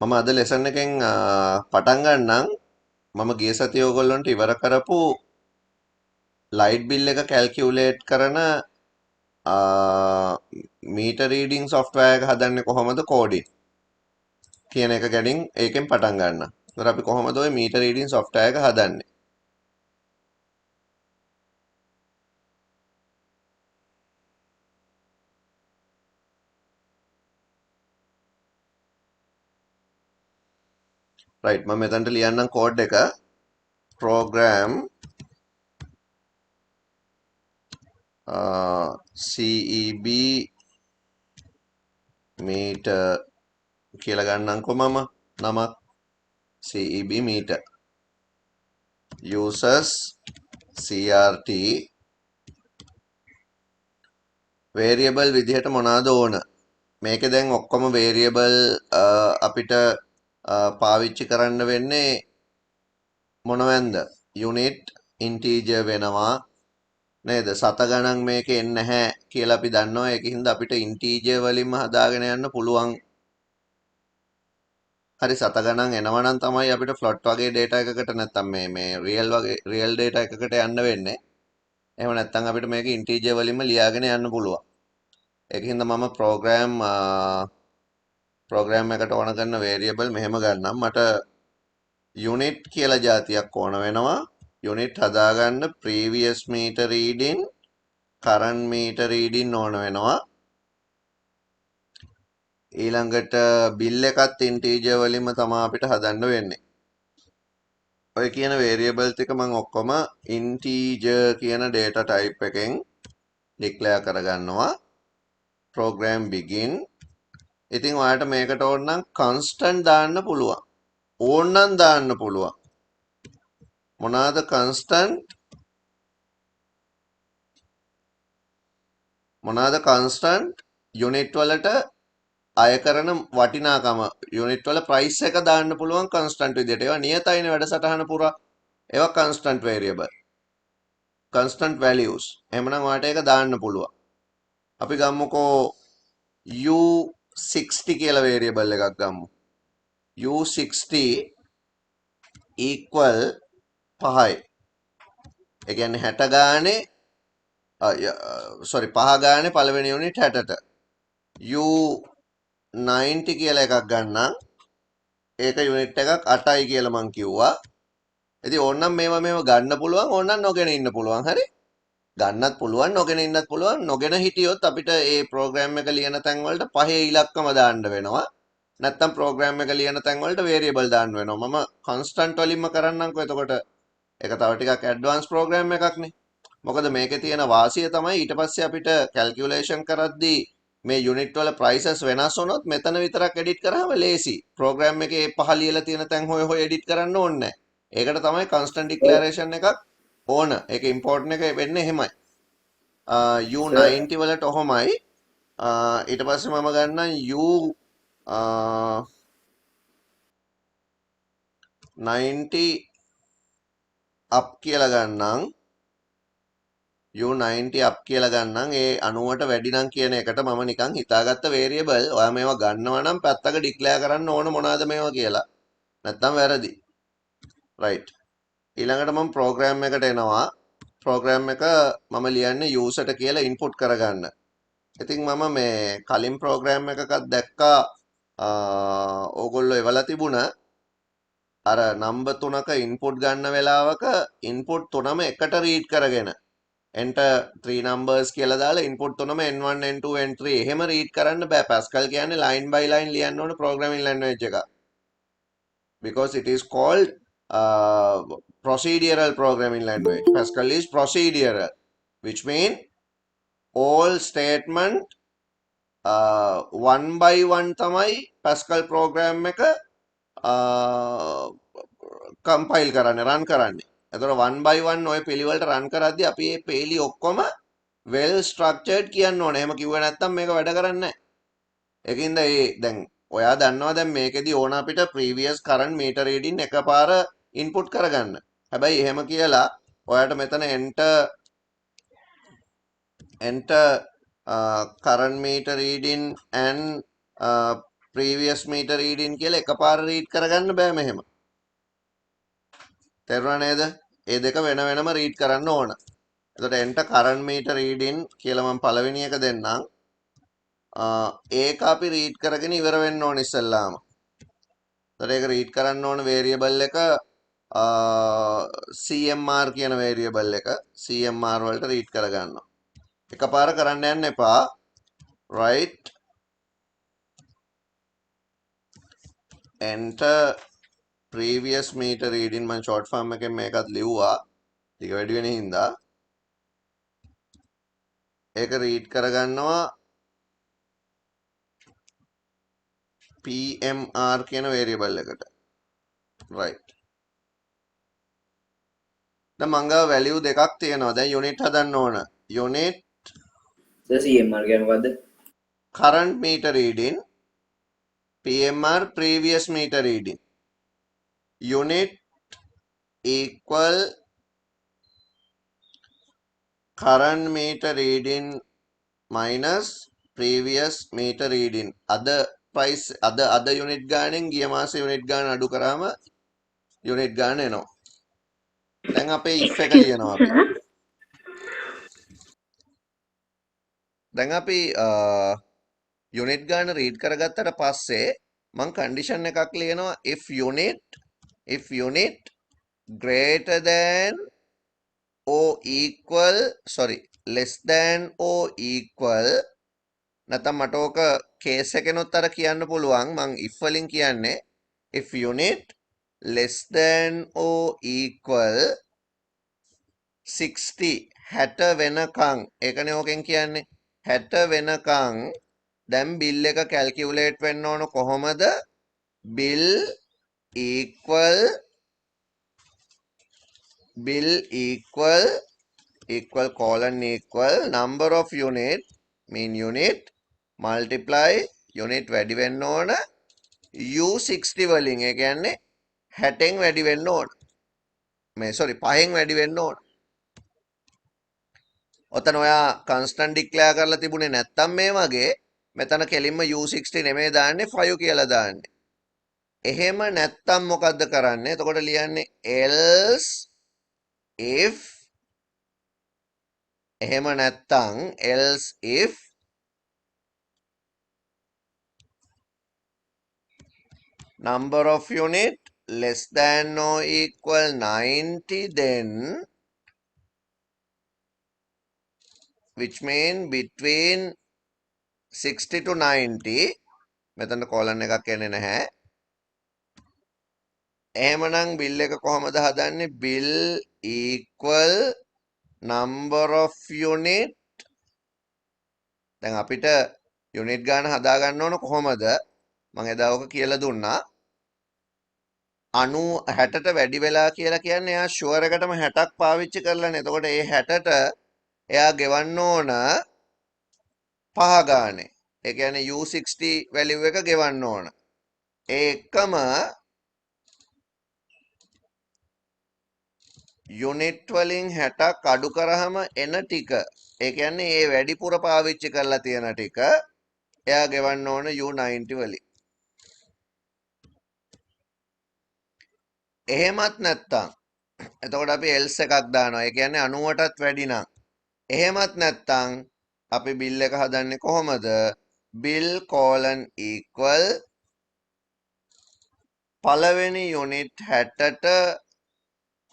මම අද ලෙසන් එකෙන් පටන් ගන්නම්. මම ගිය සතියේ ඔයගොල්ලන්ට ඉවර කරපු ලයිට් බිල් එක කැල්කියුලේට් කරන මීටර් රීඩින් software එක හදන්නේ කොහොමද කෝඩින් කියන එක ගැන ඒකෙන් පටන් ගන්නම්. ඒතර අපි කොහොමද ওই මීටර් රීඩින් software එක හදන්නේ? right මම මෙතනට ලියන්නම් කෝඩ් එක program CEB meter කියලා ගන්නම්කො මම නමක් CEB meter users CRT variable විදිහට මොනවාද ඕන මේකේ දැන් ඔක්කොම variable අපිට පාවිච්චි කරන්න වෙන්නේ මොනවැන්ද unit integer වෙනවා නේද සත ගණන් මේකේ එන්නේ නැහැ කියලා අපි දන්නවා ඒකින්ද අපිට integer වලින්ම හදාගෙන යන්න පුළුවන් හරි සත ගණන් එනවා නම් තමයි අපිට float වගේ data එකකට නැත්තම් මේ real data එකකට යන්න වෙන්නේ එහෙම නැත්තම් අපිට මේක integer වලින්ම ලියාගෙන යන්න පුළුවන් ඒකින්ද මම program එකට ඕන කරන variable මෙහෙම ගන්නම් මට unit කියලා જાතියක් ඕන වෙනවා unit හදාගන්න previous meter reading current meter reading ඕන වෙනවා ඊළඟට bill එකත් integer වලින්ම තමයි අපිට හදන්න වෙන්නේ ඔය කියන variables ටික මම ඔක්කොම integer කියන data type එකෙන් declare කරගන්නවා program begin ඉතින් ඔයාලට මේකට ඕන නම් constant දාන්න පුළුවන් ඕනනම් දාන්න පුළුවන් මොනවාද constant unit වලට අය කරන වටිනාකම unit වල price එක දාන්න පුළුවන් constant විදිහට ඒවා නියතයිනේ වැඩසටහන පුරා ඒවා constant variable constant values එහෙමනම් ඔයාලට ඒක දාන්න පුළුවන් අපි ගමුකෝ u60 කියලා variable එකක් ගමු u60 equal 5යි ඒ කියන්නේ 60 ගානේ sorry 5 ගානේ පළවෙනි යුනිට් 60ට u90 කියලා එකක් ගන්නම් ඒක යුනිට් එකක් 8යි කියලා මං කිව්වා ඉතින් ඕනනම් මේව ගන්න පුළුවන් ඕනනම් නොගෙන ඉන්න පුළුවන් හරි ගන්නත් පුළුවන් නොගෙන ඉන්නත් පුළුවන් නොගෙන හිටියොත් අපිට ඒ ප්‍රෝග්‍රෑම් එක ලියන තැන් වලට පහේ ඉලක්කම දාන්න වෙනවා නැත්තම් ප්‍රෝග්‍රෑම් එක ලියන තැන් වලට වේරියබල් දාන්න වෙනවා මම කන්ස්ටන්ට් වලින්ම කරන්නම්කෝ එතකොට ඒක තව ටිකක් ඇඩ්වාන්ස් ප්‍රෝග්‍රෑම් එකක්නේ මොකද මේකේ තියෙන වාසිය තමයි ඊට පස්සේ අපිට කැල්කියුලේෂන් කරද්දී මේ යුනිට් වල ප්‍රයිසස් වෙනස් වුණොත් මෙතන විතරක් එඩිට් කරාම ලේසි ප්‍රෝග්‍රෑම් එකේ පහ ලියලා තියෙන තැන් හොය එඩිට් කරන්න ඕනේ ඒකට තමයි කන්ස්ටන්ට් ඩික්ලරේෂන් එකක් ඕන ඒක ඉම්පෝර්ටන්ට් එක වෙන්නේ එහෙමයි u90 වලට ඔහොමයි ඊට පස්සේ මම ගන්නම් u90 up කියලා ගන්නම් u90 up කියලා ගන්නම් ඒ 90ට වැඩි නම් කියන එකට මම නිකන් හිතාගත්ත variable ඔයා මේවා ගන්නවා නම් පැත්තක ඩික්ලෙයාර් කරන්න ඕන මොනවාද මේවා කියලා නැත්තම් වැරදි right ඊළඟට මම ප්‍රෝග්‍රෑම් එකට එනවා ප්‍රෝග්‍රෑම් එක මම ලියන්නේ user ට කියලා ඉන්පුට් කරගන්න ඉතින් මම මේ කලින් ප්‍රෝග්‍රෑම් එකකත් දැක්කා ඕගොල්ලෝ එවලා තිබුණ අර නම්බර් 3ක ඉන්පුට් ගන්න වෙලාවක ඉන්පුට් තුනම එකට රීඩ් කරගෙන enter 3 numbers කියලා දාලා ඉන්පුට් තුනම n1 n2 n3 එහෙම රීඩ් කරන්න බෑ Pascal කියන්නේ line by line ලියන්න ඕන programming language එක because it is called procedural programming language Pascal is procedural which mean all statement one by one තමයි Pascal program එක compile කරන්නේ run කරන්නේ එතකොට 1 by 1 ඔය පිළිවෙලට run කරද්දී අපි මේ පේලි ඔක්කොම well structured කියන්න ඕනේ. එහෙම කිව්වේ නැත්නම් මේක වැඩ කරන්නේ නැහැ. ඒකින්ද දැන් ඔයා දන්නවා දැන් මේකෙදි ඕන අපිට previous current meter reading එකපාර input කරගන්න. හැබැයි එහෙම කියලා ඔයාට මෙතන enter current meter reading and previous meter reading කියලා එකපාර read කරගන්න බෑ මෙහෙම. තේරුණා නේද? ඒ දෙක වෙන වෙනම read කරන්න ඕන. එතකොට enter current meter reading කියලා මම පළවෙනි එක දෙන්නම්. ඒක අපි read කරගෙන ඉවර වෙන්න ඕන ඉස්සෙල්ලාම. එතකොට ඒක read කරන්න ඕන variable එක CMR කියන variable එක CMR වලට read කරගන්නවා. එකපාර කරන්න යන්න එපා. right enter previous meter reading මම short form එකෙන් මේකත් ලිව්වා. ටික වැඩි වෙන හින්දා ඒක read කරගන්නවා PMR කියන variable එකට. right දැන් මං ගාව value දෙකක් තියෙනවා. දැන් unit හදන්න ඕන. unit CMR කියන්නේ මොකද්ද? current meter reading, PMR previous meter reading. Unit equal current meter reading minus previous meter reading. Other price other unit ගානෙන් ගිය මාසේ unit ගාන අඩු කරාම unit ගාන එනවා. දැන් අපේ if එක ලියනවා අපි. දැන් අපි unit ගාන read කරගත්තට පස්සේ මං condition එකක් ලියනවා if unit greater than or equal less than or equal නැත්නම් මට ඕක case එකෙනොත් අර කියන්න පුළුවන් මං if වලින් කියන්නේ if unit less than or equal 60 වෙනකන් ඒකනේ ඕකෙන් කියන්නේ 60 වෙනකන් දැන් bill එක calculate වෙන්න ඕන කොහොමද bill equal number of unit mean unit multiply unit වැඩි වෙන්න ඕන u60 වලින් ඒ කියන්නේ 60න් වැඩි වෙන්න ඕන මේ 5න් වැඩි වෙන්න ඕන ඔතන ඔයා constant declare කරලා තිබුණේ නැත්තම් මේ වගේ මෙතන කෙලින්ම u60 නෙමෙයි දාන්නේ 5 කියලා දාන්නේ එහෙම නැත්තම් මොකද්ද කරන්නේ එතකොට ලියන්නේ else if එහෙම නැත්තම් else if number of unit less than or equal 90 then which mean between 60 to 90 මෙතන colon එකක් එන්නේ නැහැ එහෙමනම් bill එක කොහමද හදන්නේ bill equal number of unit දැන් අපිට unit ගාන හදා ගන්න ඕන කොහමද මම එදා ඔක කියලා දුන්නා 60ට වැඩි වෙලා කියලා කියන්නේ එයා ෂුවර් එකටම 60ක් පාවිච්චි කරලානේ. එතකොට ඒ 60ට එයා ගෙවන්න ඕන 5 ගානේ. ඒ කියන්නේ U60 value එක ගෙවන්න ඕන. ඒ එකම යුනිට් වලින් 60ක් අඩු කරාම එන ටික. ඒ කියන්නේ ඒ වැඩිපුර පාවිච්චි කරලා තියෙන ටික එයා ගෙවන්න ඕන U90 වලින්. එහෙමත් නැත්තම් එතකොට අපි else එකක් දානවා. ඒ කියන්නේ 90ටත් වැඩි නම්. එහෙමත් නැත්තම් අපි bill එක හදන්නේ කොහොමද? bill equal පළවෙනි යුනිට් 60ට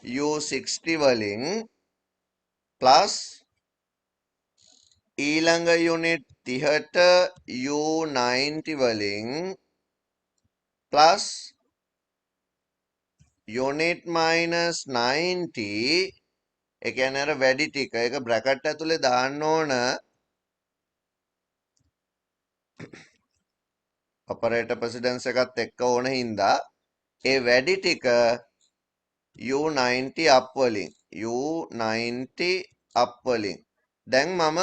U60 වලින් plus ඊළඟ යුනිට් 30ට U90 වලින් plus unit minus 90 ඒ කියන්නේ අර වැඩි ටික ඒක බ්‍රැකට් ඇතුලේ දාන්න ඕන ඔපරේටර් ප්‍රෙසිඩන්ස් එකත් එක්ක ඕන හින්දා ඒ වැඩි ටික U90 up වලින් දැන් මම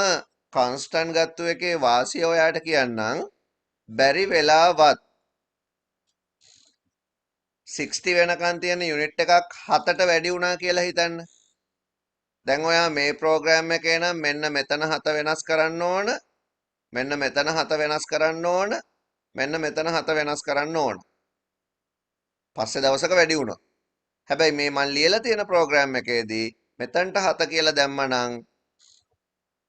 constant ගත්තු එකේ වාසිය ඔයාට කියන්නම් බැරි වෙලාවත් 60 වෙනකන් තියෙන යුනිට් එකක් 7ට වැඩි වුණා කියලා හිතන්න. දැන් ඔයා මේ ප්‍රෝග්‍රෑම් එකේ නම් මෙන්න මෙතන 7 වෙනස් කරන්න ඕන. මෙන්න මෙතන 7 වෙනස් කරන්න ඕන. මෙන්න මෙතන 7 වෙනස් කරන්න ඕන. පස්සේ දවසක වැඩි වුණා. හැබැයි මේ මන් ලියලා තියෙන ප්‍රෝග්‍රෑම් එකේදී මෙතනට 7 කියලා දැම්මනම්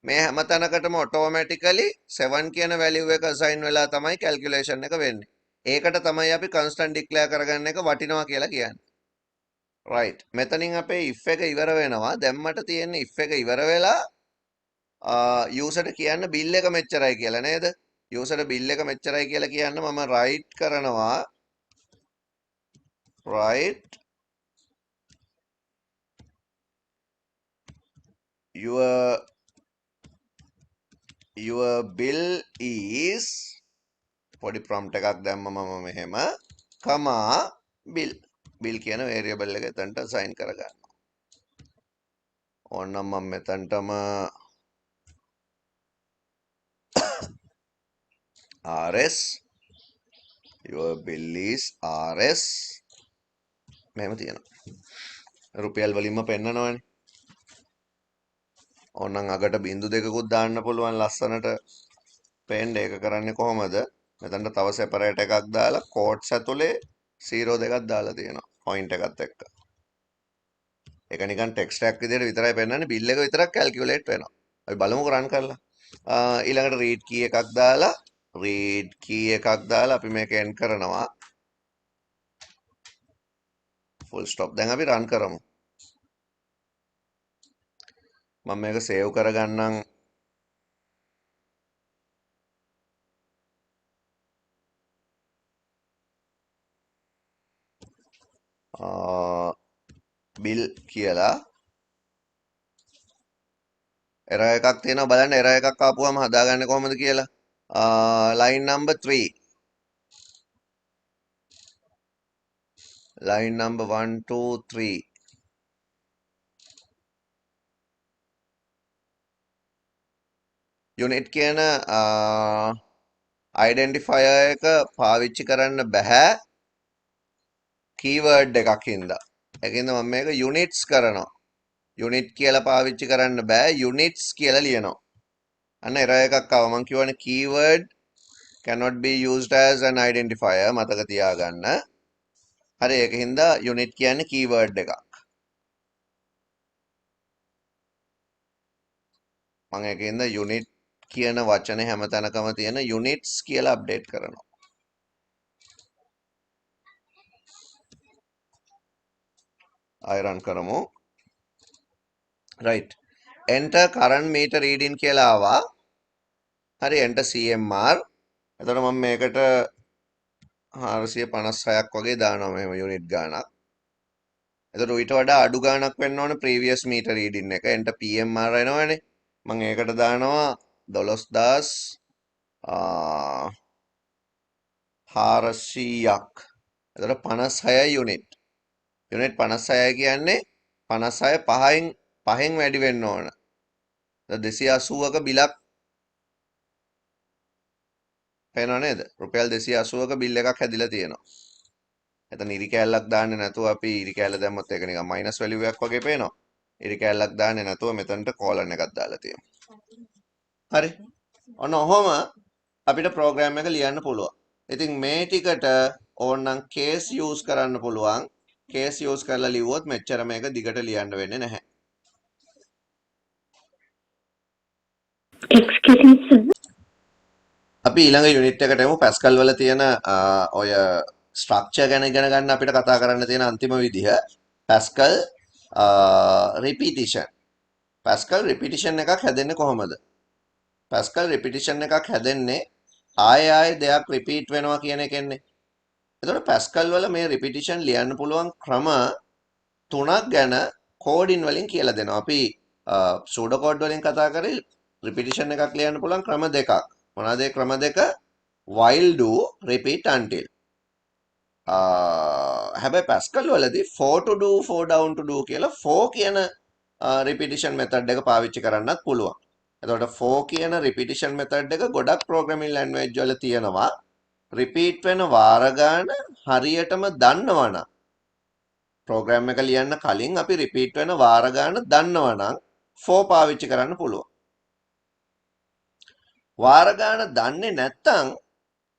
මේ හැම තැනකටම ඔටෝමැටිකලි 7 කියන වැලියු එක අසයින් වෙලා තමයි කැල්කියුලේෂන් එක වෙන්නේ. ඒකට තමයි අපි කන්ස්ටන්ට් ඩික්ලෙයාර් කරගන්න එක වටිනවා කියලා කියන්නේ. right. මෙතනින් අපේ if එක ඉවර වෙනවා. දැම්මට තියෙන if එක ඉවර වෙලා යූසර්ට කියන්න බිල් එක මෙච්චරයි කියලා නේද? යූසර්ට බිල් එක මෙච්චරයි කියලා කියන්න මම write කරනවා write your bill is පොඩි prompt එකක් දැම්ම මම මෙහෙම කමා bill කියන variable එක එතනට assign කරගන්නවා. ඕනනම් මම මෙතනටම rs your bill is rs මෙහෙම තියෙනවා. රුපියල් වලින්ම පෙන්නනවනේ. ඕනනම් අගට බිංදු දෙකකුත් දාන්න පුළුවන් ලස්සනට පේන්න. ඒක කරන්නේ කොහොමද? මෙතනට තව separate එකක් දාලා quotes ඇතුලේ 0 දෙකක් දාලා තියෙනවා point එකත් එක්ක. ඒක නිකන් ටෙක්ස්ට් එකක් විදිහට විතරයි පෙන්නන්නේ. බිල් එක විතරක් කැල්කියුලේට් වෙනවා. අපි බලමුකෝ රන් කරලා. ඊළඟට read key එකක් දාලා අපි මේක end කරනවා. full stop. දැන් අපි රන් කරමු. මම මේක save කරගන්නම්. bill කියලා error එකක් තියෙනවා. බලන්න error එකක් ආපුවම හදාගන්නේ කොහොමද කියලා. line number 3 line number 1 2 3 unit කියන identifier එක පාවිච්චි කරන්න බෑ keyword එකක් හින්දා. ඒකින්ද මම මේක units කරනවා. unit කියලා පාවිච්චි කරන්න බෑ units කියලා ලියනවා. අන්න error එකක් ආවා. මම කියවනේ keyword cannot be used as an identifier. මතක තියාගන්න. හරි ඒකින්ද unit කියන්නේ keyword එකක්. මම ඒකින්ද unit කියන වචනේ හැම තැනකම තියෙන units කියලා අප්ඩේට් කරනවා. ආයෙ run කරමු. right. enter current meter reading කියලා ආවා. හරි enter CMR. එතකොට මම මේකට 456ක් වගේ දානවා මෙහෙම යුනිට් ගාණක්. එතකොට ඊට වඩා අඩු ගාණක් වෙන්න ඕන previous meter reading එක. enter PMR එනවනේ. මම ඒකට දානවා 12400ක්. එතකොට 56 යුනිට්. යුනිට් 56 කියන්නේ 56 පහෙන් වැඩි වෙන්න ඕන. 280ක බිලක් පේනව නේද? රුපියල් 280ක බිල් එකක් හැදිලා තියෙනවා. එතන ඉරි කෑල්ලක් දාන්නේ නැතුව අපි ඉරි කෑල්ල දැම්මොත් ඒක නිකන් මයිනස් වැලියු එකක් වගේ පේනවා. ඉරි කෑල්ලක් දාන්නේ නැතුව මෙතනට කෝලන් එකක් දාලා තියෙනවා. හරි. ඔන්න ඔහොම අපිට ප්‍රෝග්‍රෑම් එක ලියන්න පුළුවන්. ඉතින් මේ ටිකට ඕනනම් කේස් යූස් කරන්න පුළුවන්. කේස් යූස් කරලා ලිව්වොත් මෙච්චර මේක දිගට ලියන්න වෙන්නේ නැහැ. අපි ඊළඟ යුනිට් එකට එමු. පැස්කල් වල තියෙන ඔය ස්ට්‍රක්චර් ගැන ඉගෙන ගන්න අපිට කතා කරන්න තියෙන අන්තිම විදිහ පැස්කල් රිපීටිෂන්. පැස්කල් රිපීටිෂන් එකක් හැදෙන්නේ කොහොමද? පැස්කල් රිපීටිෂන් එකක් හැදෙන්නේ ආයෙ දෙයක් රිපීට් වෙනවා කියන එකෙන්නේ. එතකොට පැස්කල් වල මේ රිපීටිෂන් ලියන්න පුළුවන් ක්‍රම තුනක් ගැන කෝඩින් වලින් කියලා දෙනවා. අපි සූඩෝ කෝඩ් වලින් කතා කරේ රිපීටිෂන් එකක් ලියන්න පුළුවන් ක්‍රම දෙකක්. මොනවාද ඒ ක්‍රම දෙක? while do repeat until. හැබැයි පැස්කල් වලදී for to do for down to do කියලා for කියන repetition method එක පාවිච්චි කරන්නත් පුළුවන්. එතකොට for කියන repetition method එක ගොඩක් programming language වල තියෙනවා. repeat වෙන වාර ගන්න හරියටම දන්නවනම් program එක ලියන්න කලින් අපි repeat වෙන වාර ගන්න දන්නවනම් for පාවිච්චි කරන්න පුළුවන්. වාර ගන්න දන්නේ නැත්නම්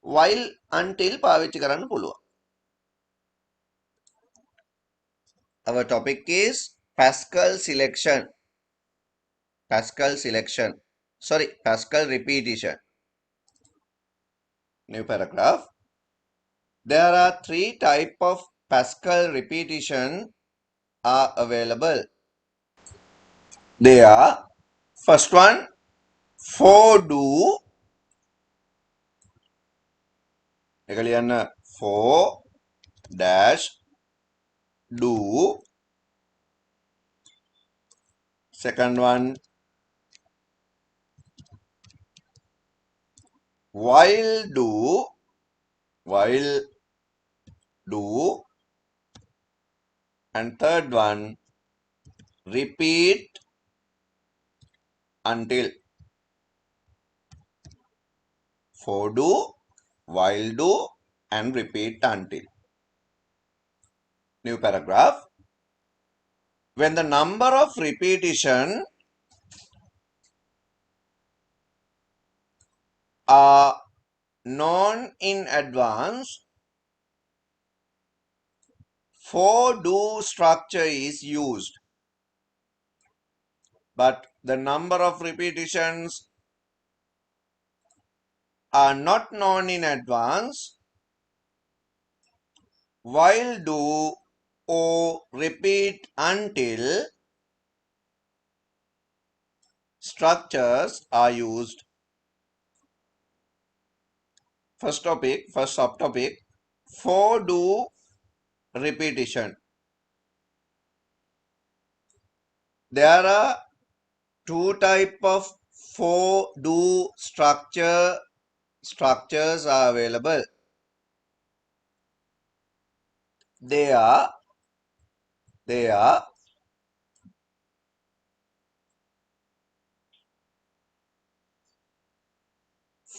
while until පාවිච්චි කරන්න පුළුවන්. Our topic is Pascal selection. Pascal selection. Sorry, Pascal repetition. New paragraph. There are 3 types of Pascal repetition are available. They are, first one, for do. එක ලියන්න for dash do. Second one, while do. And third one, repeat until. For do, while do, and repeat until. New paragraph. When the number of repetition are known in advance, for do structure is used. But the number of repetitions are not known in advance, while do or repeat until structures are used. First subtopic, for do repetition. There are 2 types of for do structures are available. They are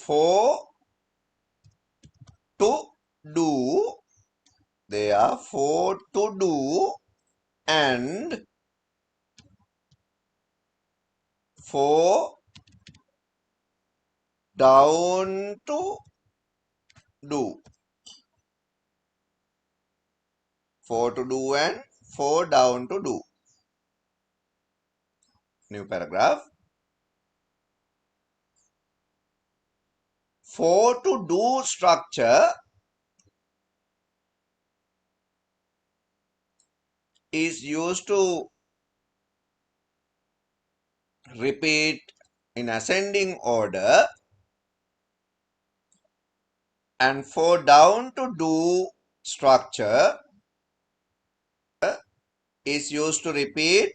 for to do, and for down to do. For to do and for down to do. New paragraph. For to do structure is used to repeat in ascending order, and for down to do structure is used to repeat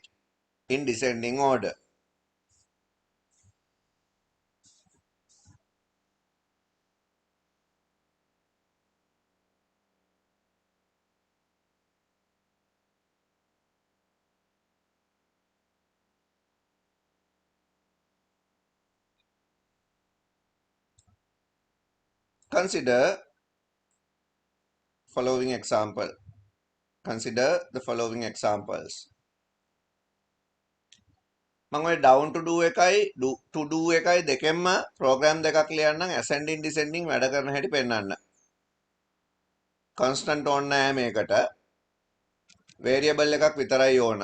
in descending order. Consider following example. Consider the following examples. මම ඔය down to do එකයි to do එකයි දෙකෙන්ම program දෙකක් ලියන්නම් ascending descending වැඩ කරන හැටි පෙන්නන්න. constant ඕන නැහැ මේකට. variable එකක් විතරයි ඕන.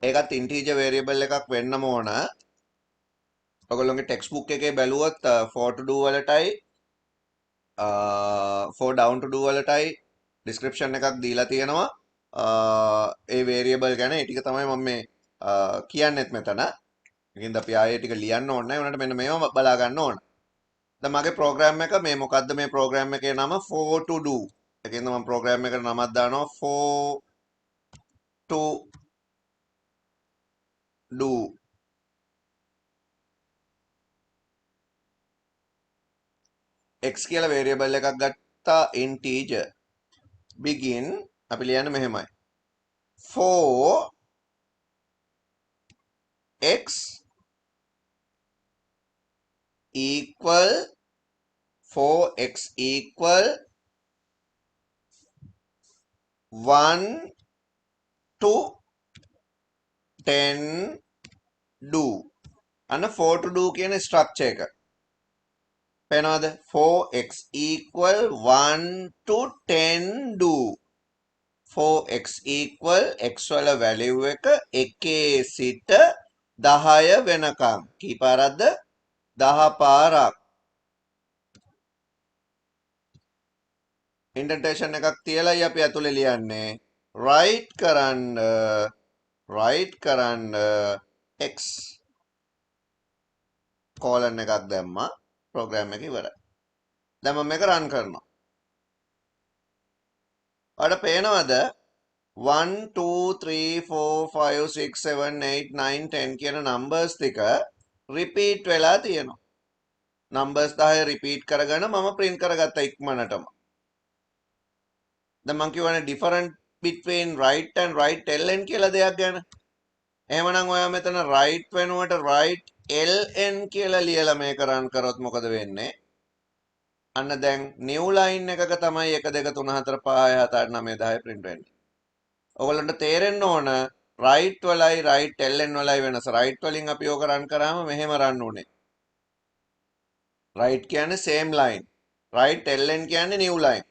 ඒකත් integer variable එකක් වෙන්නම ඕන. ඔයගොල්ලෝගේ text book එකේ බැලුවොත් for to do වලටයි for down to do වලටයි description එකක් දීලා තියෙනවා. ඒ variable ගැන ඒ ටික තමයි මම මේ කියන්නෙත් මෙතන. ඒකින්ද අපි ආයේ ටික ලියන්න ඕනේ නැහැ. උනට මෙන්න මේව බලා ගන්න ඕන. දැන් මගේ program එක මේ මොකද්ද මේ program එකේ නම for to do. ඒකින්ද මම program එකට නමක් දානවා for to do. x කියලා variable එකක් ගත්තා integer. begin අපි ලියන්නේ මෙහෙමයි. for x equal 1 to 10 do. අන්න for to do කියන structure එක. පේනවද 4x equal 1 to 10 do 4x equal x වල value එක 1 සිට 10 වෙනකම් කී පාරක්ද 10 පාරක් ඉන්ඩෙන්ටේෂන් එකක් තියලායි අපි ඇතුලේ ලියන්නේ right කරන්න x කෝලන් එකක් දැම්මා ප්‍රෝග්‍රෑම් එක ඉවරයි දැන් මම මේක රන් කරනවා ඔයාලට පේනවද 1 2 3 4 5 6 7 8 9 10 කියන නම්බර්ස් ටික රිපීට් වෙලා තියෙනවා නම්බර්ස් 10 රිපීට් කරගෙන මම print කරගත්තා ඉක්මනටම දැන් මම කියවනේ different between right and right ln කියලා දෙයක් ගැන එහෙමනම් ඔයා මෙතන right වෙනුවට right ln කියලා ලියලා මේක run කරොත් මොකද වෙන්නේ අන්න දැන් new line එකක තමයි 1 2 3 4 5 6 7 8 9 10 print වෙන්නේ ඔයගොල්ලන්ට තේරෙන්න ඕන right වලයි right ln වලයි වෙනස right වලින් අපි ඕක run කරාම මෙහෙම run උනේ right කියන්නේ same line right ln කියන්නේ new line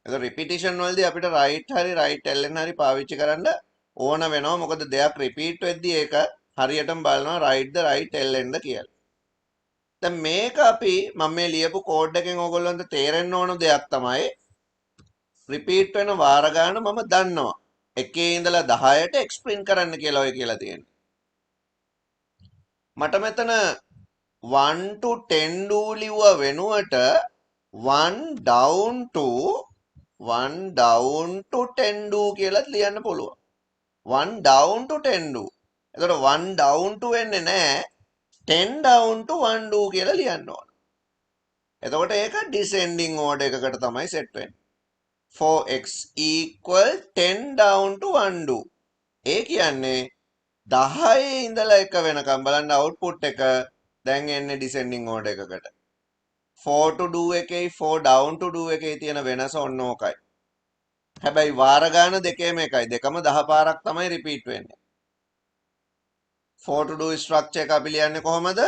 ඒක repetition වලදී අපිට right හරි right ln හරි පාවිච්චි කරන්න ඕන වෙනවා මොකද දෙයක් repeat වෙද්දී ඒක හරියටම බලනවා right ද right ln ද කියලා දැන් මේක අපි මම මේ ලියපු කෝඩ් එකෙන් ඕගොල්ලන්ට තේරෙන්න ඕන දෙයක් තමයි රිපීට් වෙන වාර ගන්න මම දන්නවා එකේ ඉඳලා 10ට එක්ස්ප්ලেইন කරන්න කියලා ඔය කියලා තියෙනවා මට මෙතන 1 to 10 do ලිව්ව වෙනුවට 1 down to 10 do කියලා ලියන්න පුළුවන් 1 down to 10 do එතකොට 1 down to වෙන්නේ නැහැ 10 down to 1 do කියලා ලියන්න ඕන එතකොට ඒක descending order එකකට තමයි set වෙන්නේ 4x equal 10 down to 1 do ඒ කියන්නේ 10 ඉඳලා 1 වෙනකම් බලන්න output එක දැන් එන්නේ descending order එකකට 4 to do එකේ 4 down to do එකේ තියෙන වෙනස ඔන්න ඕකයි හැබැයි වාර ගාන දෙකේම එකයි දෙකම 10 පාරක් තමයි repeat වෙන්නේ 4 to do structure එක අපි ලියන්නේ කොහමද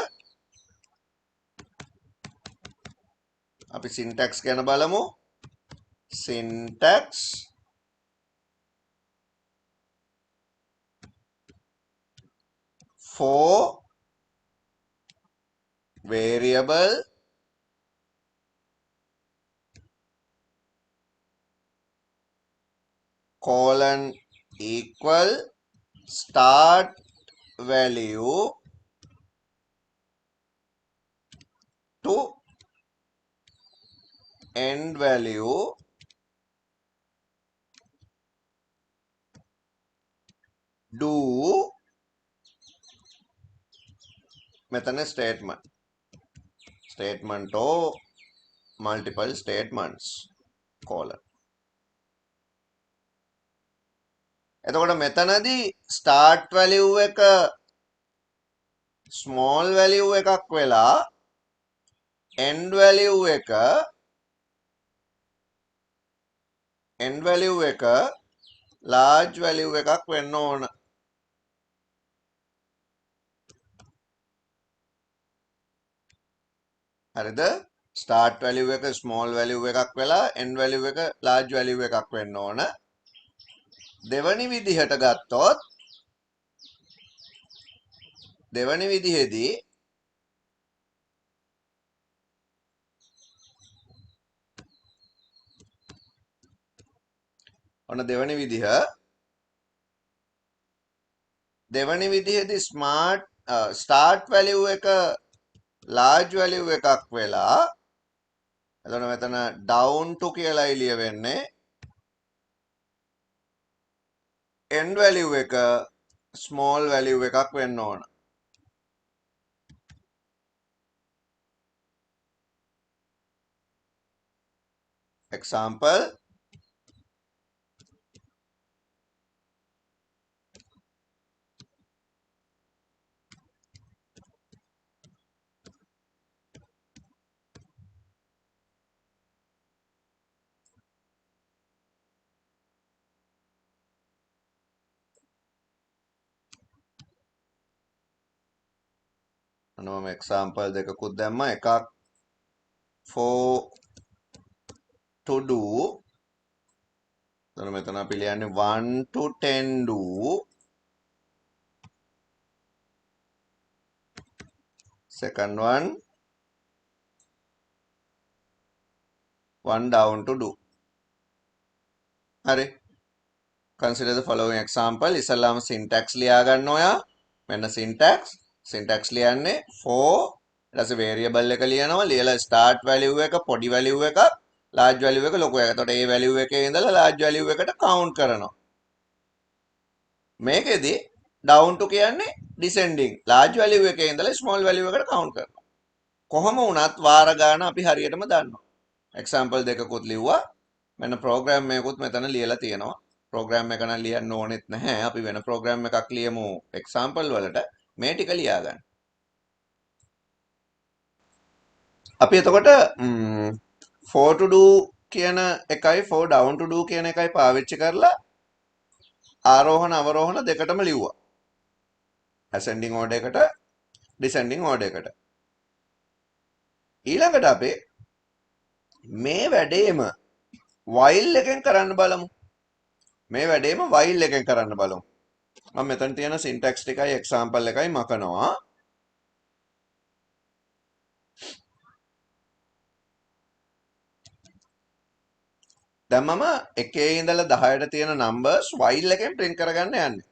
අපි syntax ගැන බලමු syntax for variable colon equal start value to end value do මෙතන statement or multiple statements colon එතකොට මෙතනදී start value එක small value එකක් වෙලා end value එක large value එකක් වෙන්න ඕන හරිද start value එක small value එකක් වෙලා end value එක large value එකක් වෙන්න ඕන දෙවනි විදිහට ගත්තොත් දෙවනි විදිහේදී ඔන්න දෙවනි විදිහේදී start value එක large value එකක් වෙලා එතන මෙතන down to කියලා එළිය වෙන්නේ end value එක small value එකක් වෙන්න ඕන example මම example දෙකකුත් දැම්මා එකක් 4 to do. එතන මෙතන අපි ලියන්නේ 1 to 10 do. Second one 1 down to do. හරි. Consider the following example. ඉස්සල්ලාම syntax ලියා ගන්න ඔයා. මෙන්න syntax ලියන්නේ for ඊට පස්සේ variable එක ලියනවා. ලියලා start value එක පොඩි value එකක් large value එක ලොකු එකක්. එතකොට ඒ value එකේ ඉඳලා large value එකට count කරනවා. මේකෙදි down to කියන්නේ descending. large value එකේ ඉඳලා small value එකට count කරනවා. කොහොම වුණත් වාර ගාන අපි හරියටම දන්නවා. example දෙකකුත් ලිව්වා. මෙන්න program එකකුත් මෙතන ලියලා තියෙනවා. program එක නම් ලියන්න ඕනෙත් නැහැ. අපි වෙන program එකක් ලියමු example වලට. මේ ටික ලියා ගන්න. අපි එතකොට 4 to do කියන එකයි 4 down to do කියන එකයි පාවිච්චි කරලා ආරෝහණ අවරෝහණ දෙකටම ලිව්වා. ascending order එකට descending order එකට. ඊළඟට අපි මේ වැඩේම while එකෙන් කරන්න බලමු. මේ වැඩේම while එකෙන් කරන්න බලමු. මම මෙතන තියෙන syntax ටිකයි example එකයි මකනවා. දැන් මම 1 ඉඳලා 10ට තියෙන numbers while එකෙන් print කරගන්න යන්නේ.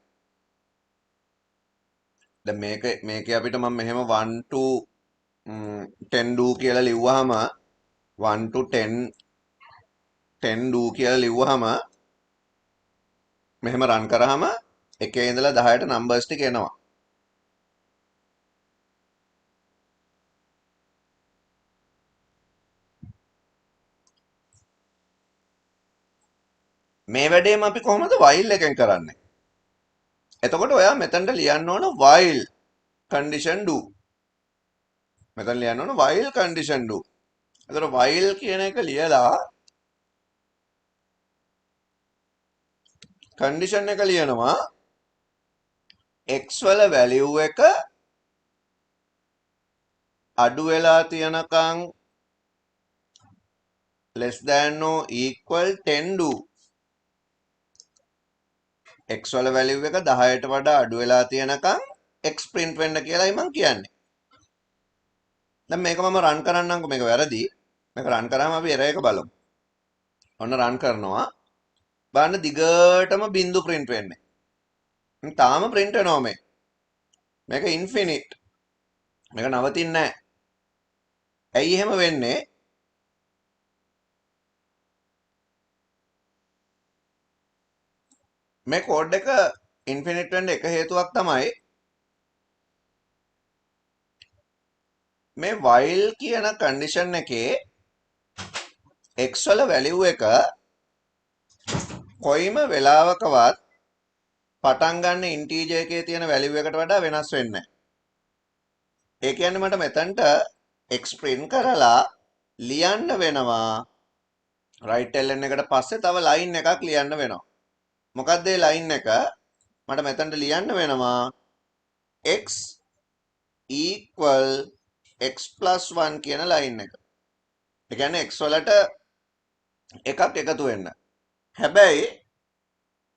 දැන් මේකේ අපිට මම මෙහෙම 1 to 10 do කියලා ලිව්වහම 1 to 10 do කියලා ලිව්වහම මෙහෙම run කරාම 1 ඉඳලා 10ට numbers ටික එනවා. මේ වැඩේම අපි කොහොමද while එකෙන් කරන්නේ? එතකොට ඔයා මෙතනට ලියන්න ඕන while condition do. මෙතන ලියන්න ඕන while condition do. එතකොට while කියන එක ලියලා condition එක ලියනවා x වල value එක අඩු වෙලා තියනකම් less than or equal 10 do. x වල value එක 10ට වඩා අඩු වෙලා තියනකම් x print වෙන්න කියලායි මම කියන්නේ. දැන් මේක මම run කරන්නම්කෝ. මේක වැරදි. මේක run කරාම අපි error එක බලමු. ඔන්න run කරනවා. බලන්න දිගටම බිංදු print වෙන්නේ. තාම print වෙනවා මේ. මේක infinite. මේක නවතින්නේ නැහැ. ඇයි එහෙම වෙන්නේ? මේ කෝඩ් එක ඉන්ෆිනිට් වෙන්න එක හේතුවක් තමයි මේ while කියන කන්ඩිෂන් එකේ x වල වැලියු එක කොයිම වෙලාවකවත් පටන් ගන්න ඉන්ටීජර් එකේ තියෙන වැලියු එකට වඩා වෙනස් වෙන්නේ නැහැ. ඒ කියන්නේ මට මෙතනට x print කරලා ලියන්න වෙනවා right ln එකට පස්සේ තව line එකක් ලියන්න වෙනවා. මොකක්ද ඒ line එක? මට මෙතනට ලියන්න වෙනවා x equal x plus 1 කියන line එක. ඒ කියන්නේ x වලට එකක් එකතු වෙන්න. හැබැයි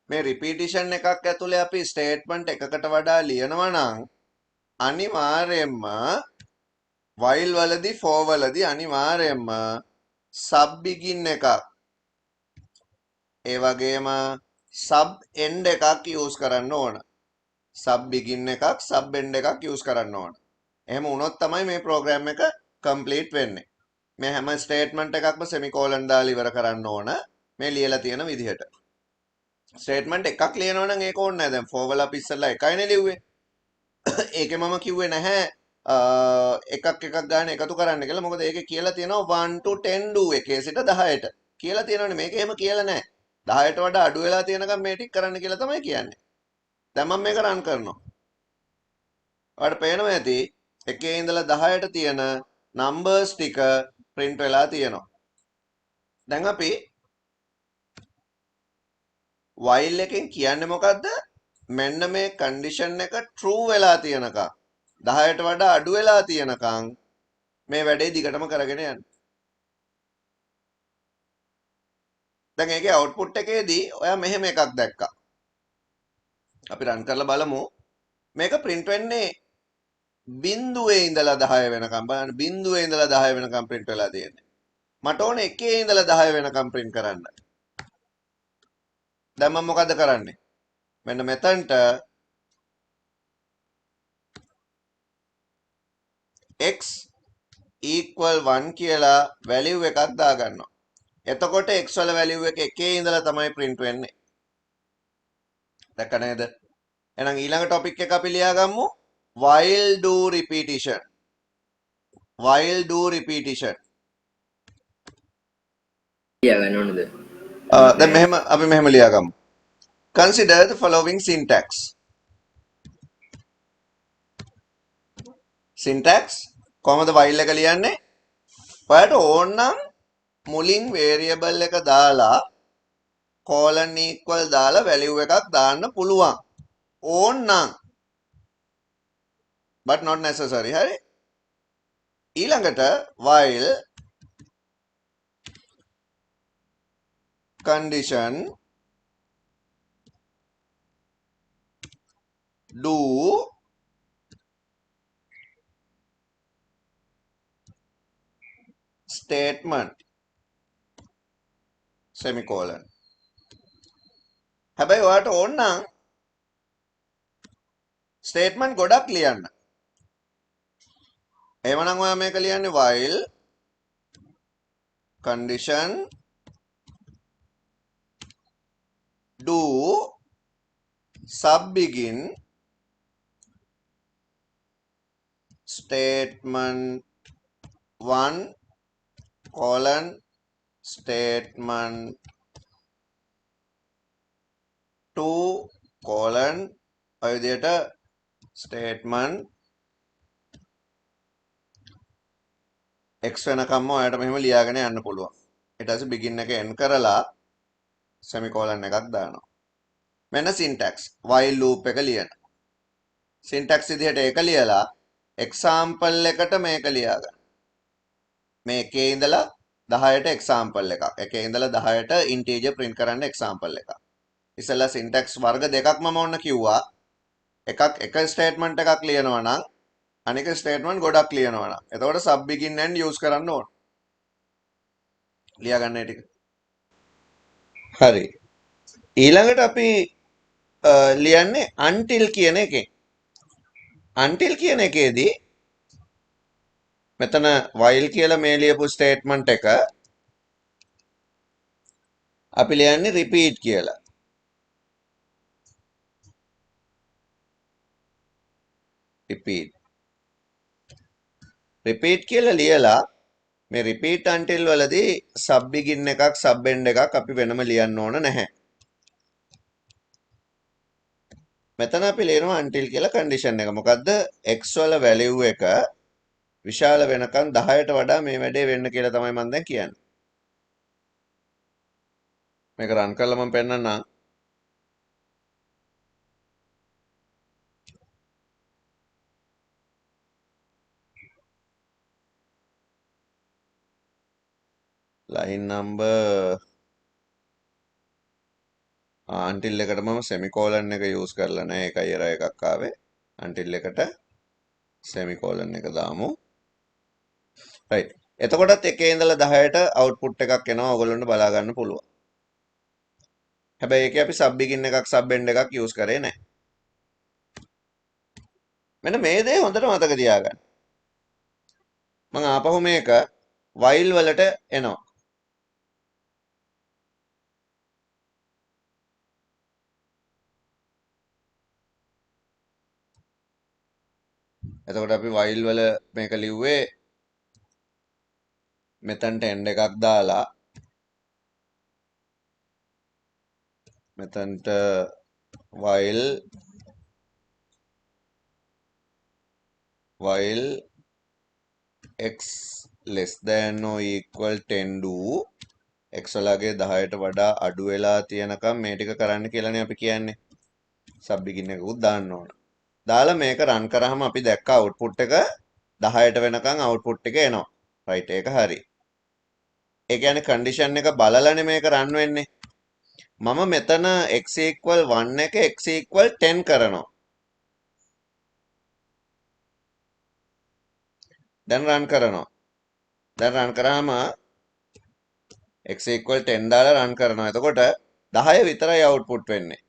මේ repetition එකක් ඇතුලේ අපි statement එකකට වඩා ලියනවා නම් අනිවාර්යයෙන්ම while වලදී for වලදී අනිවාර්යයෙන්ම sub begin එකක් ඒ වගේම sub end එකක් use කරන්න ඕන. sub begin එකක් sub end එකක් use කරන්න ඕන. එහෙම වුණොත් තමයි මේ program එක complete වෙන්නේ. මේ හැම statement එකක්ම semicolon දාලා ඉවර කරන්න ඕන. මේ ලියලා තියෙන විදිහට. statement එකක් ලියනවා නම් ඒක ඕනේ නැහැ. දැන් for වල අපි ඉස්සෙල්ලා එකයිනේ ලිව්වේ. ඒකේ මම කිව්වේ නැහැ එකක් ගන්න එකතු කරන්න කියලා. මොකද ඒකේ කියලා තියෙනවා 1 to 10 do එකේ සිට 10ට කියලා තියෙනවනේ. මේක එහෙම කියලා නැහැ. 10ට වඩා අඩු වෙලා තියෙනකම් මේ ටික කරන්න කියලා තමයි කියන්නේ. දැන් මම මේක run කරනවා. ඔයාලට පේනවා ඇති එකේ ඉඳලා 10ට තියෙන numbers ටික print වෙලා තියෙනවා. දැන් අපි while එකෙන් කියන්නේ මොකද්ද? මෙන්න මේ condition එක true වෙලා තියෙනකම් 10ට වඩා අඩු වෙලා තියෙනකම් මේ වැඩේ දිගටම කරගෙන යන්න. දැන් ඒකේ අවුට්පුට් එකේදී ඔයා මෙහෙම එකක් දැක්කා. අපි රන් කරලා බලමු. මේක print වෙන්නේ බිඳුවේ ඉඳලා 10 වෙනකම්. බලන්න බිඳුවේ ඉඳලා 10 වෙනකම් print වෙලා තියෙන්නේ. මට ඕනේ 1 ඉඳලා 10 වෙනකම් print කරන්න. දැන් මම මොකද කරන්නේ? මෙන්න මෙතනට x equal 1 කියලා value එකක් දාගන්නවා. එතකොට x වල value එක 1 ඉඳලා තමයි print වෙන්නේ. දැක්ක නේද? එහෙනම් ඊළඟ topic එක අපි ලියාගමු while do repetition. while do repetition. ලියාගන්න ඕනද? දැන් මෙහෙම අපි මෙහෙම ලියාගමු. Consider the following syntax. syntax කොහමද while එක ලියන්නේ? ඔයාලට ඕනනම් මුලින් variable එක දාලා colon equal දාලා value එකක් දාන්න පුළුවන්. ඕනනම් but not necessary. හරි? ඊළඟට while condition do statement semicolon. හැබැයි ඔයාලට ඕන නම් statement ගොඩක් ලියන්න. එහෙමනම් ඔයා මේක ලියන්නේ while condition do subbegin statement 1 colon statement 2 colon ඔය විදිහට statement x වෙනකම්ම ඔයාලට මෙහෙම ලියාගෙන යන්න පුළුවන්. ඊට පස්සේ begin එක end කරලා semicolon එකක් දානවා. මෙන්න syntax while loop එක ලියන. syntax විදිහට ඒක ලියලා example එකට මේක ලියාගන්න. මේ එකේ ඉඳලා 10ට example එකක්. එකේ ඉඳලා 10ට integer print කරන්න example එකක්. ඉස්සෙල්ලා syntax වර්ග දෙකක් මම ඔන්න කිව්වා. එකක් එක statement එකක් ලියනවා නම් අනික statement ගොඩක් ලියනවා නම්. එතකොට sub begin and use කරන්න ඕන. ලියාගන්න ඒ ටික. හරි. ඊළඟට අපි ලියන්නේ until කියන එකෙන්. until කියන එකේදී මෙතන while කියලා මේ ලියපු statement එක අපි ලියන්නේ repeat කියලා. repeat කියලා ලියලා මේ repeat until වලදී sub begin එකක් sub end එකක් අපි වෙනම ලියන්න ඕන නැහැ. මෙතන අපි ලියනවා until කියලා condition එක. මොකද්ද? x වල value එක විශාල වෙනකන් 10ට වඩා මේ වැඩේ වෙන්න කියලා තමයි මම දැන් කියන්නේ. මේක රන් කරලා මම පෙන්නන්නම්. line number until එකට මම semicolon එක use කරලා නැහැ. ඒකයි error එකක් ආවේ. until එකට semicolon එක දාමු. right. එතකොටත් එකේ ඉඳලා 10ට output එකක් එනවා. ඔයගොල්ලන්ට බලා ගන්න පුළුවන්. හැබැයි ඒකේ අපි sub begin එකක් sub end එකක් use කරේ නැහැ. මෙන්න මේ දේ හොඳට මතක තියාගන්න. මම ආපහු මේක while වලට එනවා. එතකොට අපි while වල මේක ලිව්වේ මෙතනට end එකක් දාලා මෙතනට while x less than or equal 10 do x වලගේ 10ට වඩා අඩු වෙලා තියෙනකම් මේ ටික කරන්න කියලානේ අපි කියන්නේ. sub begin එකකුත් දාන්න ඕන. දාලා මේක run කරාම අපි දැක්ක output එක 10ට වෙනකම් output එක එනවා. right ඒක හරි. ඒ කියන්නේ කන්ඩිෂන් එක බලලානේ මේක රන් වෙන්නේ. මම මෙතන x equal 1 එක x equal 10 කරනවා. දැන් රන් කරනවා. දැන් රන් කරාම x equal 10 දාලා රන් කරනවා. එතකොට 10 විතරයි අවුට්පුට් වෙන්නේ.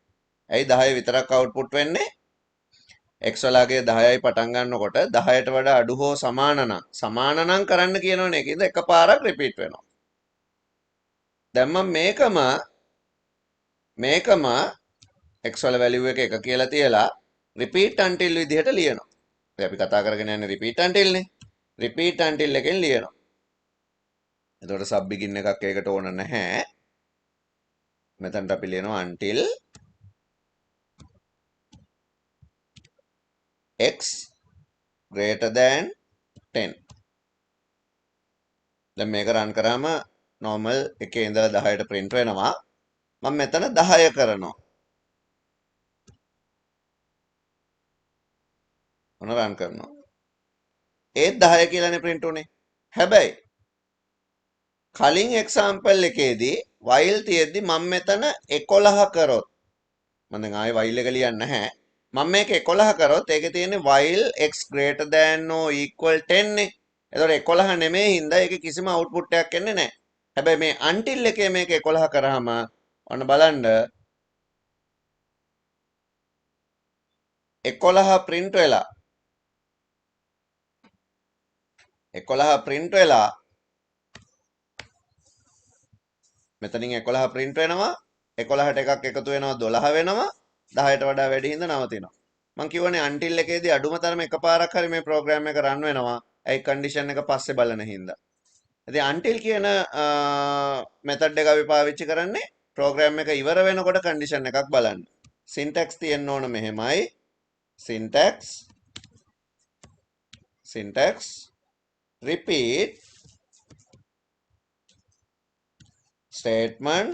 ඇයි 10 විතරක් අවුට්පුට් වෙන්නේ? x වලගේ 10යි පටන් ගන්නකොට 10ට වඩා අඩු හෝ සමාන නම් කරන්න කියනවනේ. ඒකද එකපාරක් රිපීට් වෙනවා. දැන් මම මේකම x වල වැලියු එක 1 කියලා තියලා repeat until විදිහට ලියනවා. ඉතින් අපි කතා කරගෙන යන්නේ repeat until නේ. repeat until එකෙන් ලියනවා. එතකොට sub begin එකක් ඒකට ඕන නැහැ. මෙතනට අපි ලියනවා until x greater than 10. දැන් මේක රන් කරාම normal එකේ ඉඳලා 10ට print වෙනවා. මම මෙතන 10 කරනවා. මොන රන් කරනවා. ඒත් 10 කියලානේ print උනේ. හැබැයි කලින් example එකේදී while තියෙද්දි මම මෙතන 11 කරොත් මම දැන් ආයේ while එක ලියන්නේ නැහැ. මම මේක 11 කරොත් ඒකේ තියෙන්නේ while x greater than or equal 10 නේ. එතකොට 11 නෙමෙයි හින්දා ඒකේ කිසිම output එකක් එන්නේ නැහැ. හැබැයි මේ until එකේ මේක 11 කරාම ඔන්න බලන්න 11 print වෙලා 11 print වෙලා මෙතනින් 11 print වෙනවා 11ට එකක් එකතු වෙනවා 12 වෙනවා 10ට වඩා වැඩි හින්දා නවතිනවා. මම කියවනේ until එකේදී අඩුම තරම එකපාරක් හරි මේ ප්‍රෝග්‍රෑම් එක රන් වෙනවා. ඒ කන්ඩිෂන් එක පස්සේ බලන හින්දා. ඉතින් until කියන මෙතඩ් එක අපි පාවිච්චි කරන්නේ ප්‍රෝග්‍රෑම් එක ඉවර වෙනකොට කන්ඩිෂන් එකක් බලන්න. syntax තියෙන්න ඕන මෙහෙමයි. syntax repeat statement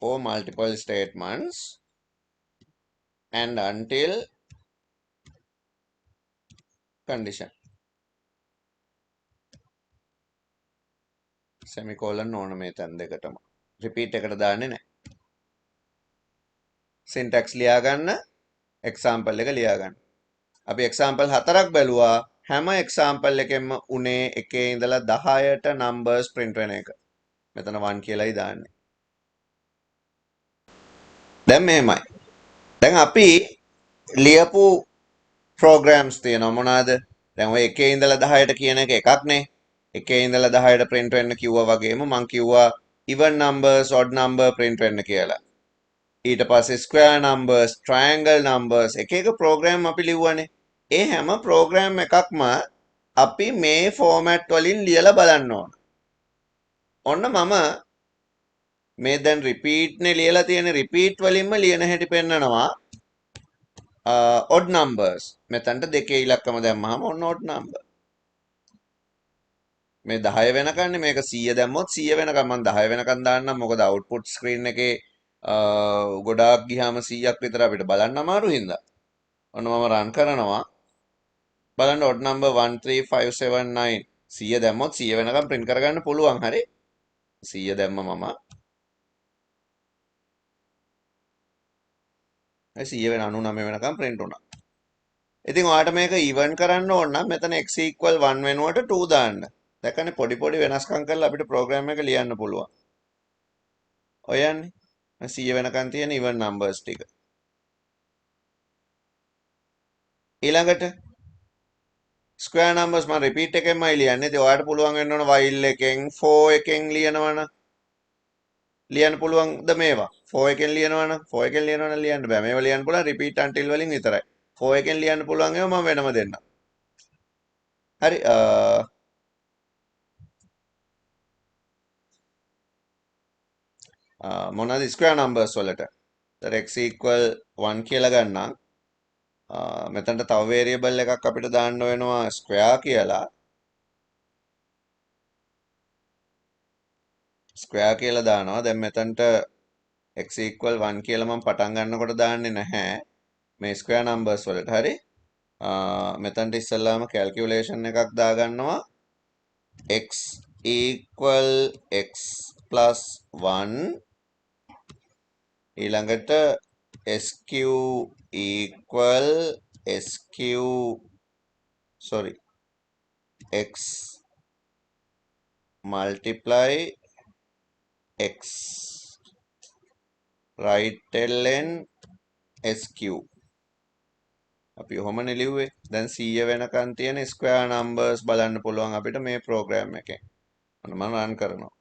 or multiple statements and until condition. semicolon ඕන මේ තැන් දෙකටම. repeat එකට දාන්නේ නැහැ. syntax ලියා ගන්න, example එක ලියා ගන්න. අපි example 4ක් බැලුවා. හැම example එකෙම උනේ එකේ ඉඳලා 10ට numbers print වෙන එක. මෙතන 1 කියලායි දාන්නේ. දැන් මෙහෙමයි. දැන් අපි ලියපු programs තියෙනවා මොනවාද? දැන් ඔය එකේ ඉඳලා 10ට කියන එක එකක් නේ. එකේ ඉඳලා 10ට print වෙන්න කිව්වා වගේම මම කිව්වා even numbers odd number print වෙන්න කියලා. ඊට පස්සේ square numbers, triangle numbers එක එක program අපි ලිව්වනේ. ඒ හැම program එකක්ම අපි මේ format වලින් ලියලා බලන්න ඕන. ඔන්න මම මේ දැන් repeat නේ ලියලා තියෙන repeat වලින්ම ලියන හැටි පෙන්නනවා. odd numbers. මෙතනට දෙකේ ඉලක්කම දැම්මහම ඔන්න odd number. මේ 10 වෙනකන්නේ මේක 100 දැම්මොත් 100 වෙනකම් මම 10 වෙනකම් දාන්නම්. මොකද output screen එකේ ගොඩාක් ගියාම 100ක් විතර අපිට බලන්න අමාරු හින්දා. ඔන්න මම run කරනවා. බලන්න odd number 13579 100 දැම්මොත් 100 වෙනකම් print කරගන්න පුළුවන්. හරි 100 දැම්ම මම 100 වෙන 99 වෙනකම් print වුණා. ඉතින් ඔයාලට මේක even කරන්න ඕන නම් මෙතන x equal 1 වෙනුවට 2 දාන්න. දැක්කනේ පොඩි වෙනස්කම් කරලා අපිට ප්‍රෝග්‍රෑම් එක ලියන්න පුළුවන්. ඔය යන්නේ 100 වෙනකන් තියෙන even numbers ටික. ඊළඟට square numbers මම repeat එකෙන්මයි ලියන්නේ. ඉතින් ඔයාලට පුළුවන් වෙන්න ඕන while එකෙන් for එකෙන් ලියනවනම් ලියන්න පුළුවන්ද මේවා? for එකෙන් ලියනවනම් for එකෙන් ලියනවනම් ලියන්න බෑ. මේවා ලියන්න පුළුවන් repeat until වලින් විතරයි. for එකෙන් ලියන්න පුළුවන් ඒවා මම වෙනම දෙන්නම්. හරි මොනවාද square numbers වලට? तर x equal 1 කියලා ගන්නම්. මෙතනට තව variable එකක් අපිට දාන්න වෙනවා square කියලා. square කියලා දානවා. දැන් මෙතනට x equal 1 කියලා මම පටන් ගන්නකොට දාන්නේ නැහැ. මේ square numbers වලට. හරි. මෙතනට ඉස්සෙල්ලාම calculation එකක් දාගන්නවා. x equal x plus 1 ඊළඟට sq equal sq sorry x multiply x right ln sq අපි ඔහොමනේ ලිව්වේ. දැන් 100 වෙනකන් තියෙන ස්ක්වයර් නම්බර්ස් බලන්න පුළුවන් අපිට මේ ප්‍රෝග්‍රෑම් එකෙන්. මම රන් කරනවා.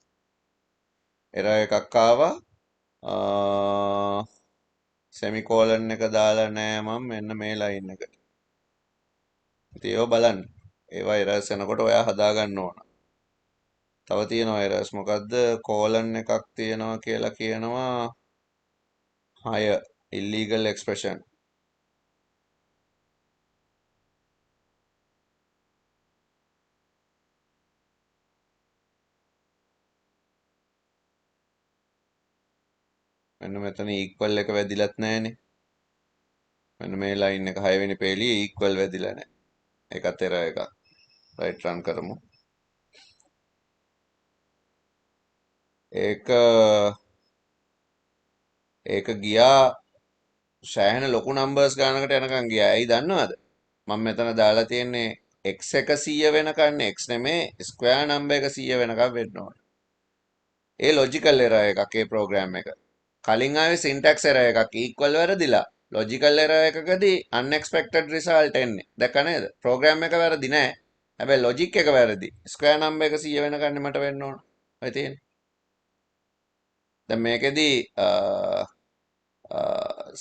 එරර් එකක් ආවා. සෙමිකෝලන් එක දාලා නෑ මම මෙන්න මේ ලයින් එකට. ඉතින් ඒව බලන්න. ඒවා එරර්ස් එනකොට ඔයා හදා ගන්න ඕන. තව තියෙනවා එරර්ස් මොකද්ද? කෝලන් එකක් තියෙනවා කියලා කියනවා 6 illegal expression. මෙන්න මෙතන equal එක වැදිලත් නැහනේ. මෙන්න මේ ලයින් එක 6 වෙනි පේලියේ equal වැදිලා නැහැ. ඒකත් එරර් එකක්. රයිට් රන් කරමු. ඒක ගියා සෑහෙන ලොකු නම්බර්ස් ගානකට යනකම් ගියා. ඇයි දන්නවද? මම මෙතන දාලා තියෙන්නේ x එක 100 වෙනකන් x නෙමේ ස්ක්වයර් නම්බර් එක 100 වෙනකම් වෙන්න ඕනේ. ඒ ලොජිකල් එරර් එකක් ඒ ප්‍රෝග්‍රෑම් එක. කලින් ආවේ සින්ටැක්ස් එරර් එකක් equal වැරදිලා. ලොජිකල් එරර් එකකදී unexpected result එන්නේ. දැක්ක නේද? ප්‍රෝග්‍රෑම් එක වැරදි නෑ. හැබැයි ලොජික් එක වැරදි. ස්ක්වයර් නම්බර් එක 100 වෙනකන් මට වෙන්න ඕන. ඔය තියෙන්නේ. දැන් මේකෙදී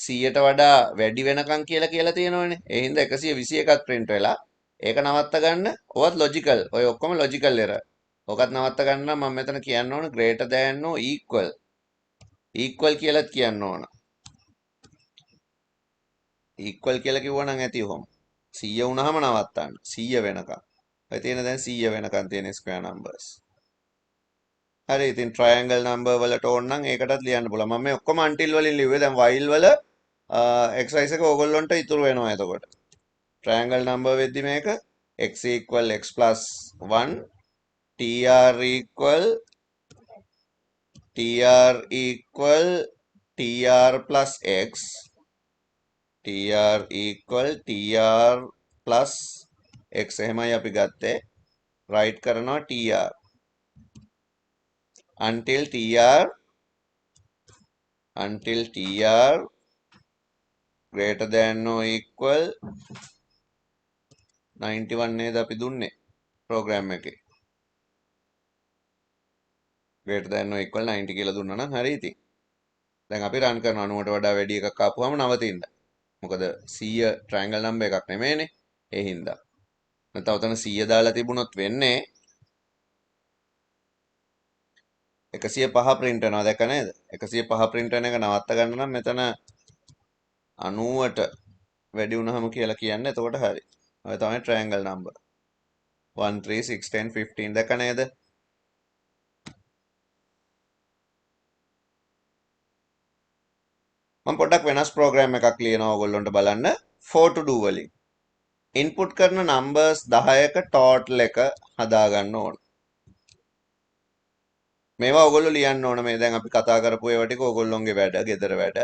100ට වඩා වැඩි වෙනකන් කියලා තියෙනවනේ. ඒ හින්දා 121ක් print වෙලා ඒක නවත්ත ගන්න ඔවත් ලොජිකල්. ඔය ඔක්කොම ලොජිකල් එරර්. ඔකත් නවත්ත ගන්න නම් මම මෙතන කියන්න ඕන greater than or equal. equal කියලාත් කියන්න ඕන. equal කියලා කිව්වනම් ඇති ඔහොම. 100 වුණාම නවත්තන්න. 100 වෙනකන්. ඔය තියෙන දැන් 100 වෙනකන් තියෙන square numbers. හරි ඉතින් triangle number වලට ඕන නම් ඒකටත් ලියන්න පුළුවන්. මම මේ ඔක්කොම until වලින් ලිව්වේ. දැන් while වල exercise එක ඕගොල්ලොන්ට ඉතුරු වෙනවා එතකොට. triangle number වෙද්දි මේක x equal x plus 1 tr equal tr plus x tr equal tr plus x එහෙමයි අපි ගත්තේ. write කරනවා tr until tr greater than or equal 91 නේද අපි දුන්නේ ප්‍රෝග්‍රෑම් එකේ. greater than or equal 90 කියලා දුන්නා නම් හරි ඉතින්. දැන් අපි රන් කරන 90ට වඩා වැඩි එකක් ආපුවම නවතින්න. මොකද 100 triangle number එකක් නෙමෙයිනේ. ඒ හින්දා. නැත්නම් උතන 100 දාලා තිබුණොත් වෙන්නේ 105 print වෙනවා දැක්ක නේද? 105 print වෙන එක නවත්ත ගන්න නම් මෙතන 90ට වැඩි වුණාම කියලා කියන්නේ එතකොට හරි. ඔය තමයි triangle number. 1 3 6 10 15 දැක්ක නේද? මම පොඩ්ඩක් වෙනස් ප්‍රෝග්‍රෑම් එකක් ලියනවා ඔයගොල්ලන්ට බලන්න. for to do වලින්. ඉන්පුට් කරන නම්බර්ස් 10ක ටෝටල් එක හදා ගන්න ඕන. මේවා ඔයගොල්ලෝ ලියන්න ඕන. මේ දැන් අපි කතා කරපු ඒවා ටික ඔයගොල්ලොන්ගේ වැඩ, ගෙදර වැඩ.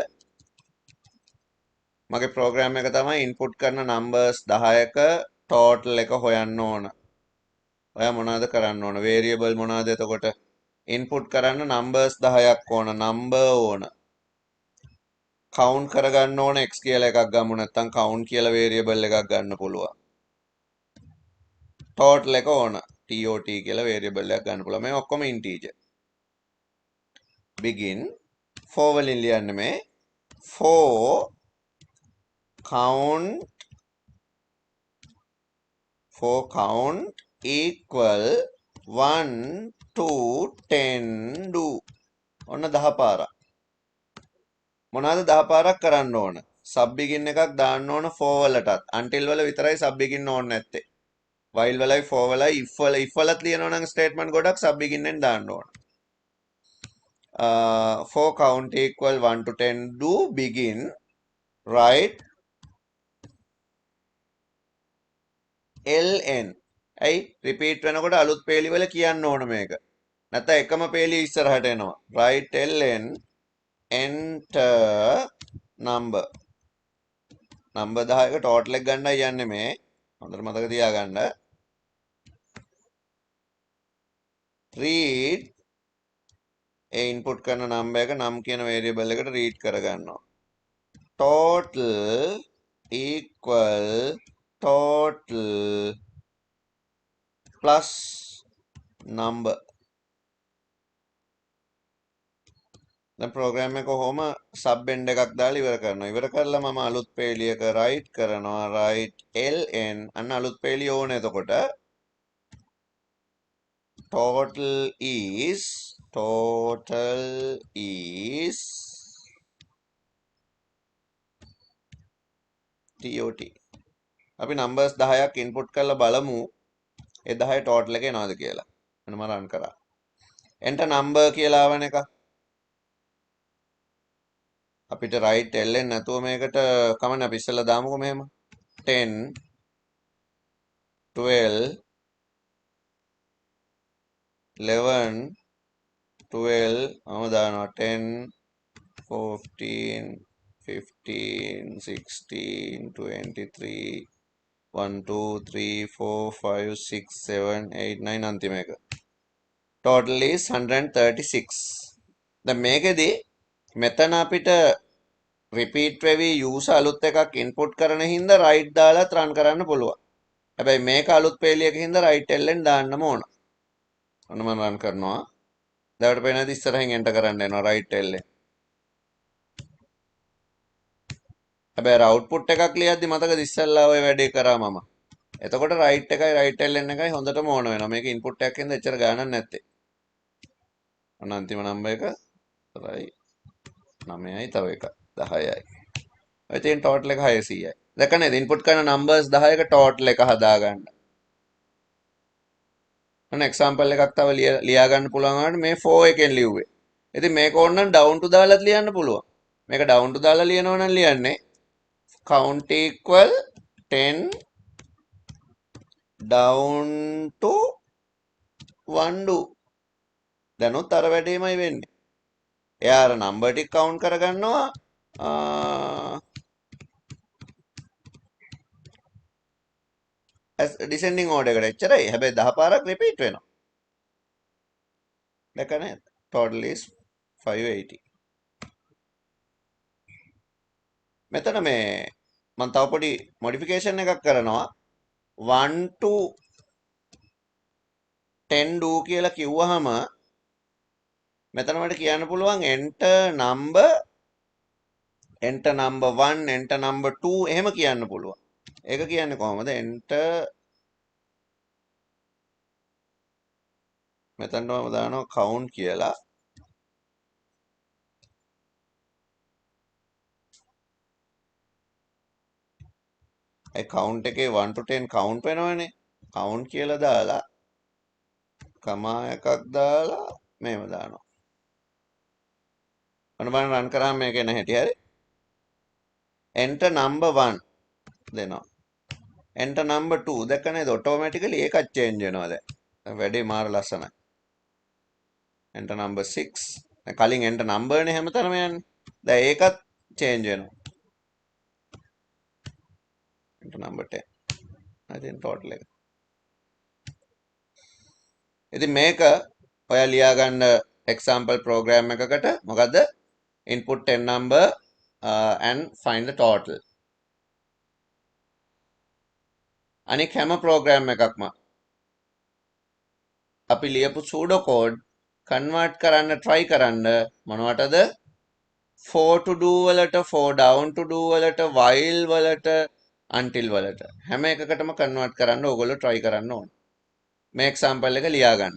මගේ ප්‍රෝග්‍රෑම් එක තමයි ඉන්පුට් කරන නම්බර්ස් 10ක ටෝටල් එක හොයන්න ඕන. ඔයා මොනවද කරන්න ඕන? වේරියබල් මොනවද එතකොට? ඉන්පුට් කරන්න නම්බර්ස් 10ක් ඕන. නම්බර් ඕන. කවුන්ට් කරගන්න ඕන x කියලා එකක් ගමු නැත්නම් කවුන්ට් කියලා වේරියබල් එකක් ගන්න පුළුවන්. ටෝටල් එක ඕන. tot කියලා වේරියබල් එකක් ගන්න පුළුවන්. මේ ඔක්කොම ඉන්ටීජර්. begin for වලින් ලියන්නේ මේ for count equal 1 to 10 do. ඔන්න 10 පාරක්. මොනවාද 10 පාරක් කරන්න ඕන? sub begin එකක් දාන්න ඕන for වලටත්. until වල විතරයි sub begin ඕනේ නැත්තේ. while වලයි for වලයි if වලත් ලියනවා නම් statement ගොඩක් sub begin එකෙන් දාන්න ඕන. for count equal 1 to 10 do begin write ln ඇයි රිපීට් වෙනකොට අලුත් පේලි වල කියන්න ඕන මේක. නැත්නම් එකම පේලිය ඉස්සරහට එනවා. write ln enter number. Number 10ක ටෝටල් එක ගන්නයි යන්නේ මේ. හොඳට මතක තියාගන්න. read ඒ ඉන්පුට් කරන නම්බර් එක නම් කියන වේරියබල් එකට රීඩ් කරගන්නවා. total equal total plus number. දැන් ප්‍රෝග්‍රෑම් එක කොහොම සබ් එන්ඩ් එකක් දාලා ඉවර කරනවා. ඉවර කරලා මම අලුත් පේලියක රයිට් කරනවා. write ln අන්න අලුත් පේලිය ඕනේ. එතකොට total is tot අපි නම්බර්ස් 10ක් ඉන්පුට් කරලා බලමු ඒ 10 ටෝටල් එක එනවද කියලා. මම රන් කරා. enter number කියලා ආවන එක. අපිට write ln නැතුව මේකට කමන්න අපි ඉස්සෙල්ලා දාමුකෝ මෙහෙම. 10 12 11 12 මම දානවා 10 14 15 16 23 1 2 3 4 5 6 7 8 9 අන්තිම එක. total is 136. දැන් මේකෙදි මෙතන අපිට repeat වෙවි user අලුත් එකක් input කරන හින්දා write දාලා run කරන්න පුළුවන්. හැබැයි මේක අලුත් පේලියක හින්දා write ln දාන්නම ඕන. ඔන්න මම run කරනවා. දැන් අපිට පේනද ඉස්සරහින් enter කරන්න එනවා write ln. හැබැයි output එකක් ලියද්දි මතකද ඉස්සල්ලා ඔය වැඩේ කරා මම. එතකොට write එකයි write ln එකයි හොඳටම ඕන වෙනවා. මේක input එකක් හින්දා එච්චර ගාණක් නැත්තේ. ඔන්න අන්තිම නම්බර් එක 9යි තව එක 10යි. ඔය තියෙන total එක 600යි. දැක්ක නේද? input කරන numbers 10ක total එක හදාගන්න. ඔන්න example එකක් තව ලියා ගන්න පුළුවන් වුණාට මේ 4 එකෙන් ලිව්වේ. ඉතින් මේක ඕනනම් down to දාලාත් ලියන්න පුළුවන්. මේක down to දාලා ලියනවා නම් ලියන්නේ count equal 10 down to 1 do. දැනුත් අර වැඩේමයි වෙන්නේ. එයා අර නම්බර් ටික කවුන්ට් කරගන්නවා as descending order එකට. එච්චරයි. හැබැයි 10 පාරක් රිපීට් වෙනවා. දැක්ක නේද? total is 580. මෙතන මේ මම තව පොඩි මොඩිෆිකේෂන් එකක් කරනවා. 1 to 10 do කියලා කිව්වහම මෙතන මට කියන්න පුළුවන් enter number 1 enter number 2 එහෙම කියන්න පුළුවන්. ඒක කියන්නේ කොහොමද? enter මෙතනම දානවා count කියලා. ඒ count එකේ 1 to 10 count වෙනවනේ. count කියලා දාලා කමා එකක් දාලා මේව දානවා. ඔන්න බලන්න රන් කරාම මේක එන හැටි හරි. enter number 1 දෙනවා. enter number 2 දැක්ක නේද? automatically ඒකත් change වෙනවා දැන්. වැඩේ මාර ලස්සනයි. enter number 6 දැන් කලින් enter number නේ හැමතැනම යන්නේ. දැන් ඒකත් change වෙනවා. enter number 10. ඉතින් total එක. ඉතින් මේක ඔයා ලියා ගන්න example program එකකට මොකද input 10 number and find the total. අනික හැම program එකක්ම අපි ලියපු pseudo code convert කරන්න try කරන්න මොනවටද 4 to do වලට 4 down to do වලට while වලට until වලට හැම එකකටම convert කරන්න ඕගොල්ලෝ try කරන්න ඕන. මේ example එක ලියා ගන්න.